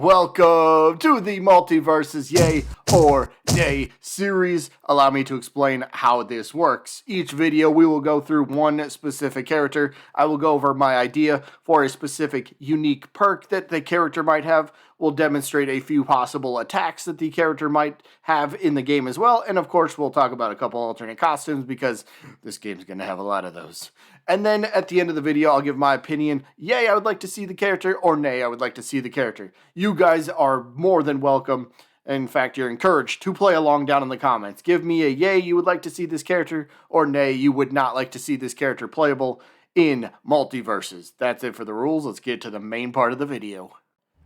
Welcome to the Multiversus Yay or Nay series. Allow me to explain how this works. Each video we will go through one specific character. I will go over my idea for a specific unique perk that the character might have. We'll demonstrate a few possible attacks that the character might have in the game as well. And of course we'll talk about a couple alternate costumes because this game's going to have a lot of those. And then at the end of the video, I'll give my opinion. Yay, I would like to see the character, or nay, I would like to see the character. You guys are more than welcome. In fact, you're encouraged to play along down in the comments. Give me a yay, you would like to see this character, or nay, you would not like to see this character playable in Multiversus. That's it for the rules. Let's get to the main part of the video.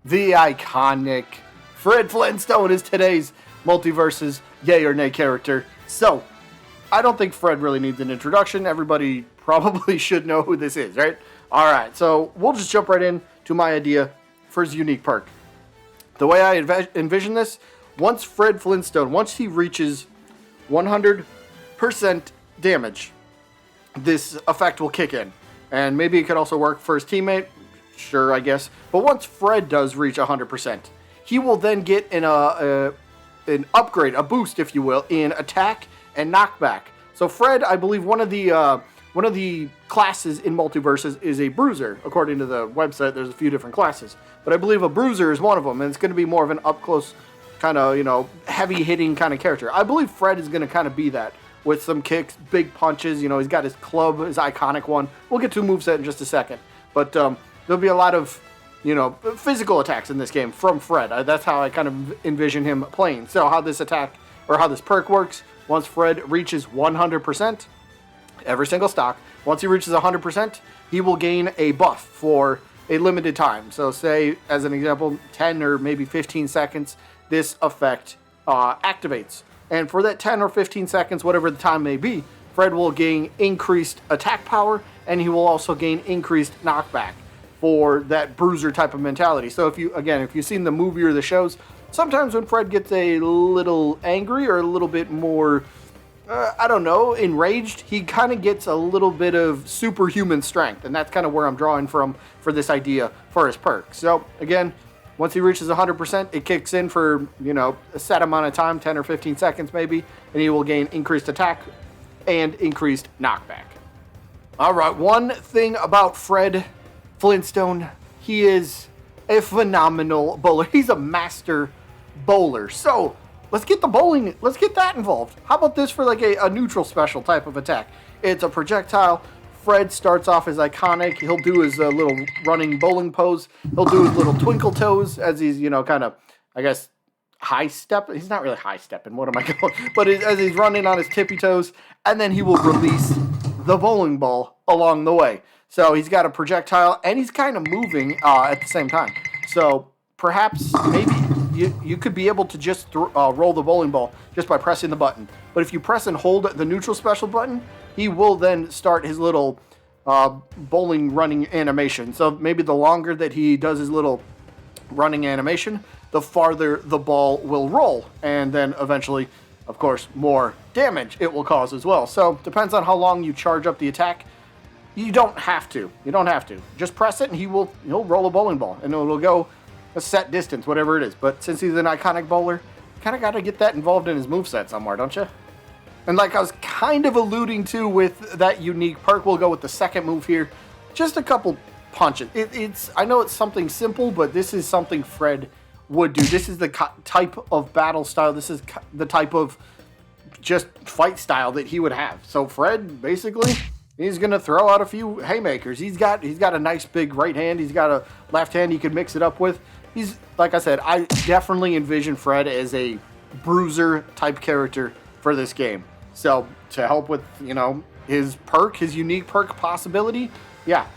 The iconic Fred Flintstone is today's Multiversus yay or nay character. So, I don't think Fred really needs an introduction. Everybody probably should know who this is, right? Alright, so we'll just jump right in to my idea for his unique perk. The way I envision this, once Fred Flintstone, once he reaches 100% damage, this effect will kick in. And maybe it could also work for his teammate, sure, I guess. But once Fred does reach 100%, he will then get an upgrade, a boost, if you will, in attack and knockback. So Fred, I believe one of the classes in Multiversus is a bruiser. According to the website, there's a few different classes. But I believe a bruiser is one of them, and it's going to be more of an up-close kind of, heavy-hitting kind of character. I believe Fred is going to kind of be that, with some kicks, big punches. He's got his club, his iconic one. We'll get to a moveset in just a second. But there'll be a lot of, physical attacks in this game from Fred. That's how I kind of envision him playing. So how this attack, or how this perk works, once Fred reaches 100%, every single stock, once he reaches 100%, he will gain a buff for a limited time. So say, as an example, 10 or maybe 15 seconds, this effect activates. And for that 10 or 15 seconds, whatever the time may be, Fred will gain increased attack power, and he will also gain increased knockback for that bruiser type of mentality. So if you've seen the movie or the shows, sometimes when Fred gets a little angry or a little bit more, enraged, he kind of gets a little bit of superhuman strength. And that's kind of where I'm drawing from for this idea for his perk. So again, once he reaches 100%, it kicks in for, a set amount of time, 10 or 15 seconds maybe, and he will gain increased attack and increased knockback. All right, one thing about Fred Flintstone, he is a phenomenal bowler. He's a master bowler. So let's get the bowling, let's get that involved. How about this for like a neutral special type of attack? It's a projectile. Fred starts off as iconic. He'll do his little running bowling pose. He'll do his little twinkle toes as he's, kind of, I guess, high step. He's not really high stepping. What am I going? But as he's running on his tippy toes, and then he will release the bowling ball along the way. So he's got a projectile, and he's kind of moving at the same time. So perhaps, maybe you could be able to just roll the bowling ball just by pressing the button. But if you press and hold the neutral special button, he will then start his little bowling running animation. So maybe the longer that he does his little running animation, the farther the ball will roll. And then eventually, of course, more damage it will cause as well. So depends on how long you charge up the attack. You don't have to. Just press it and he'll roll a bowling ball. And it'll go a set distance, whatever it is. But since he's an iconic bowler, kind of got to get that involved in his moveset somewhere, don't you? And like I was kind of alluding to with that unique perk, we'll go with the second move here. Just a couple punches. I know it's something simple, but this is something Fred would do. This is the type of battle style. This is the type of just fight style that he would have. So Fred, basically, he's going to throw out a few haymakers. He's got a nice big right hand. He's got a left hand he could mix it up with. He's, like I said, I definitely envision Fred as a bruiser type character for this game. So to help with, his perk, his unique perk possibility, yeah,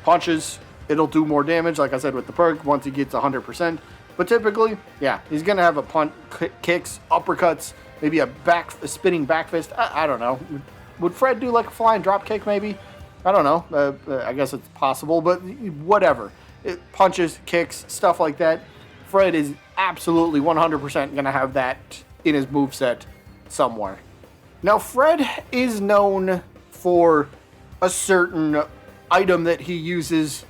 punches, it'll do more damage, like I said, with the perk once he gets 100%. But typically, yeah, he's going to have a punt, kicks, uppercuts, maybe a spinning back fist. I don't know. Would Fred do like a flying drop kick maybe? I don't know. I guess it's possible, but whatever. Punches, kicks, stuff like that. Fred is absolutely 100% going to have that in his moveset somewhere. Now, Fred is known for a certain item that he uses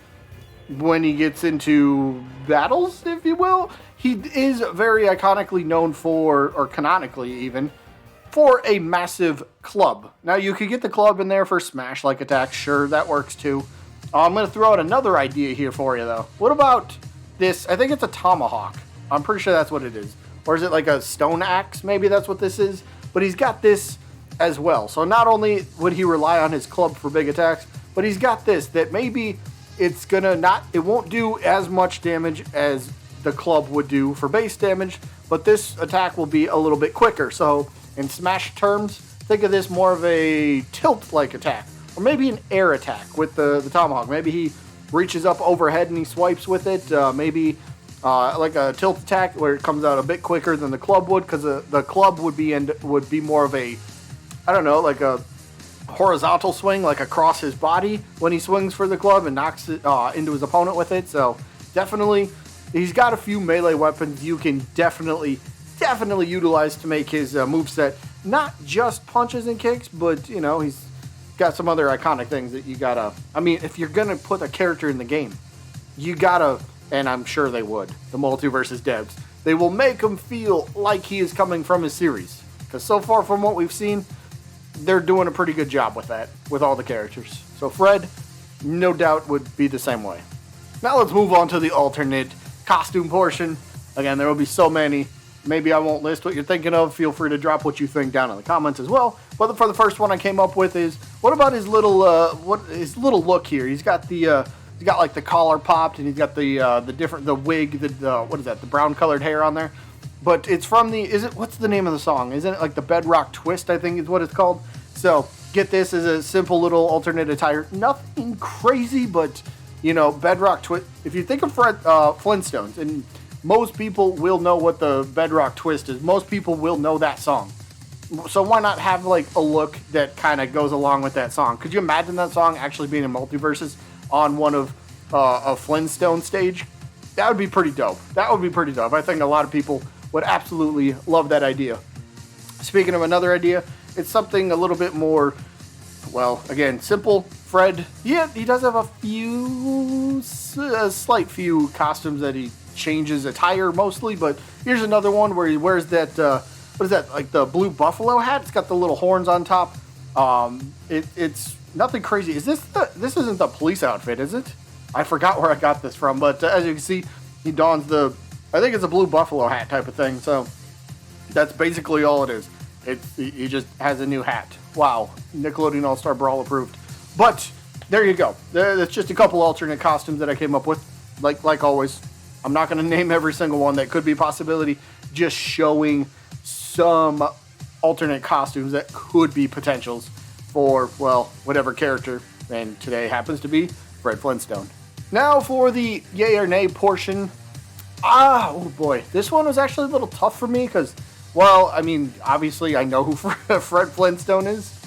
when he gets into battles, if you will. He is very iconically known for, or canonically even, for a massive club. Now, you could get the club in there for smash-like attacks. Sure, that works too. I'm going to throw out another idea here for you, though. What about this? I think it's a tomahawk. I'm pretty sure that's what it is. Or is it like a stone axe? Maybe that's what this is. But he's got this as well. So not only would he rely on his club for big attacks, but he's got this that maybe it's gonna not, it won't do as much damage as the club would do for base damage, but this attack will be a little bit quicker. So in Smash terms, think of this more of a tilt-like attack, or maybe an air attack with the tomahawk. Maybe he reaches up overhead and he swipes with it. Maybe like a tilt attack where it comes out a bit quicker than the club would, because the club would be more of a, I don't know, like a horizontal swing, like across his body when he swings for the club and knocks it into his opponent with it. So definitely, he's got a few melee weapons you can definitely utilize to make his moveset not just punches and kicks, but you know, he's got some other iconic things that you gotta, I mean, if you're gonna put a character in the game, you gotta, and I'm sure they would, the Multiversus devs, they will make him feel like he is coming from his series. Because so far from what we've seen, they're doing a pretty good job with that, with all the characters. So Fred, no doubt, would be the same way. Now let's move on to the alternate costume portion. Again, there will be so many. Maybe I won't list what you're thinking of. Feel free to drop what you think down in the comments as well. But for the first one I came up with is, what about his little look here? He's got like the collar popped, and he's got the wig, what is that? The brown colored hair on there. But it's from what's the name of the song? Isn't it like the Bedrock Twist, I think is what it's called? So get this as a simple little alternate attire. Nothing crazy, but you know, Bedrock Twist. If you think of Fred Flintstones, and most people will know what the Bedrock Twist is. Most people will know that song. So why not have like a look that kind of goes along with that song? Could you imagine that song actually being in Multiversus on one of a Flintstone stage? That would be pretty dope. I think a lot of people would absolutely love that idea. Speaking of another idea, it's something a little bit more, well, again, simple. Fred, yeah, he does have a slight few costumes that he changes attire mostly, but here's another one where he wears that, what is that, like the blue buffalo hat? It's got the little horns on top. It's nothing crazy. This isn't the police outfit, is it? I forgot where I got this from, but as you can see, he dons I think it's a blue buffalo hat type of thing, so that's basically all it is. He just has a new hat. Wow, Nickelodeon All-Star Brawl approved. But there you go. That's just a couple alternate costumes that I came up with. Like always, I'm not going to name every single one that could be a possibility, just showing some alternate costumes that could be potentials for, well, whatever character, and today happens to be Fred Flintstone. Now for the yay or nay portion. Oh boy, this one was actually a little tough for me because, well, I mean, obviously I know who Fred Flintstone is.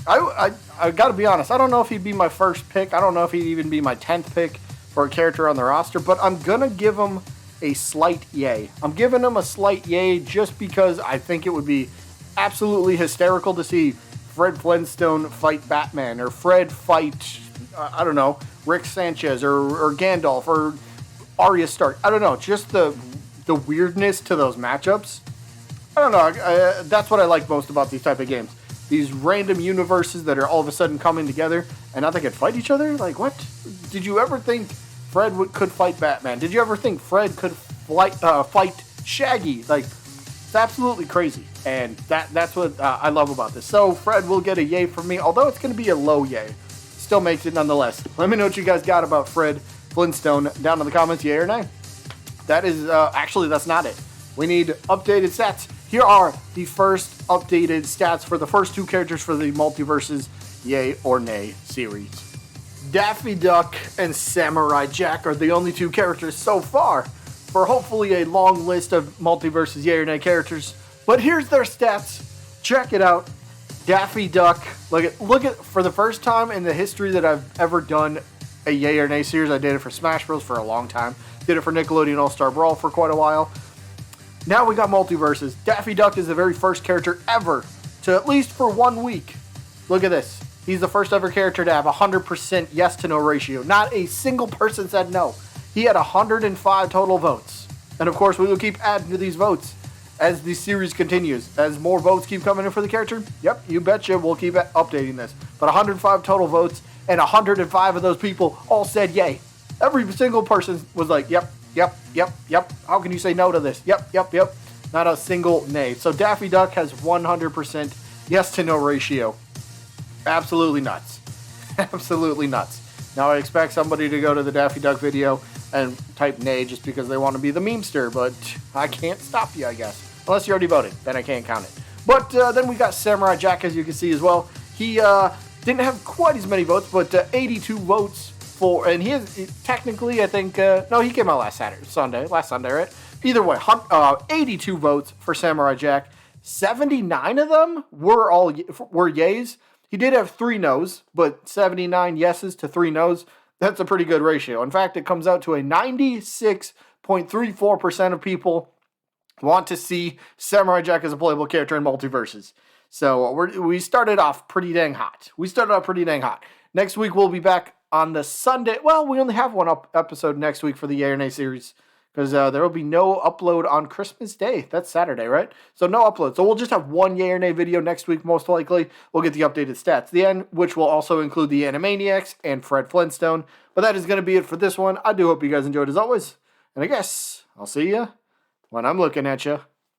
I gotta be honest, I don't know if he'd be my first pick. I don't know if he'd even be my 10th pick for a character on the roster, but I'm gonna give him a slight yay. I'm giving him a slight yay just because I think it would be absolutely hysterical to see Fred Flintstone fight Batman, or Fred fight, I don't know, Rick Sanchez, or Gandalf, or Arya Stark. I don't know, just the weirdness to those matchups. I don't know, that's what I like most about these type of games. These random universes that are all of a sudden coming together, and now they can fight each other? Like, what? Did you ever think Fred could fight Batman? Did you ever think Fred could fight Shaggy? Like, it's absolutely crazy, and that's what I love about this. So Fred will get a yay from me, although it's going to be a low yay. Still makes it nonetheless. Let me know what you guys got about Fred Flintstone down in the comments, yay or nay. That is, actually, that's not it. We need updated stats. Here are the first updated stats for the first two characters for the Multiversus yay or nay series. Daffy Duck and Samurai Jack are the only two characters so far for hopefully a long list of Multiversus yay or nay characters. But here's their stats. Check it out. Daffy Duck, look at for the first time in the history that I've ever done a yay or nay series. I did it for Smash Bros. For a long time. Did it for Nickelodeon All-Star Brawl for quite a while. Now we got Multiversus. Daffy Duck is the very first character ever to, at least for 1 week. Look at this. He's the first ever character to have 100% yes to no ratio. Not a single person said no. He had 105 total votes. And of course, we will keep adding to these votes as the series continues. As more votes keep coming in for the character, yep, you betcha we'll keep updating this. But 105 total votes, and 105 of those people all said yay. Every single person was like, yep, yep, yep, yep. How can you say no to this? Yep, yep, yep. Not a single nay. So Daffy Duck has 100% yes to no ratio. Absolutely nuts. Absolutely nuts. Now I expect somebody to go to the Daffy Duck video and type nay just because they want to be the memester, but I can't stop you, I guess. Unless you already voted, then I can't count it. But then we got Samurai Jack, as you can see as well. He didn't have quite as many votes, but 82 votes for, and he is technically, I think, no, he came out last Sunday, right? Either way, 82 votes for Samurai Jack. 79 of them were yays. He did have 3 no's, but 79 yeses to 3 no's. That's a pretty good ratio. In fact, it comes out to a 96.34% of people want to see Samurai Jack as a playable character in Multiversus. So we started off pretty dang hot. Next week, we'll be back on the Sunday. Well, we only have one episode next week for the Yay or Nay series, because there will be no upload on Christmas Day. That's Saturday, right? So no upload. So we'll just have one Yay or Nay video next week, most likely. We'll get the updated stats at the end, which will also include the Animaniacs and Fred Flintstone. But that is going to be it for this one. I do hope you guys enjoyed as always. And I guess I'll see you when I'm looking at you.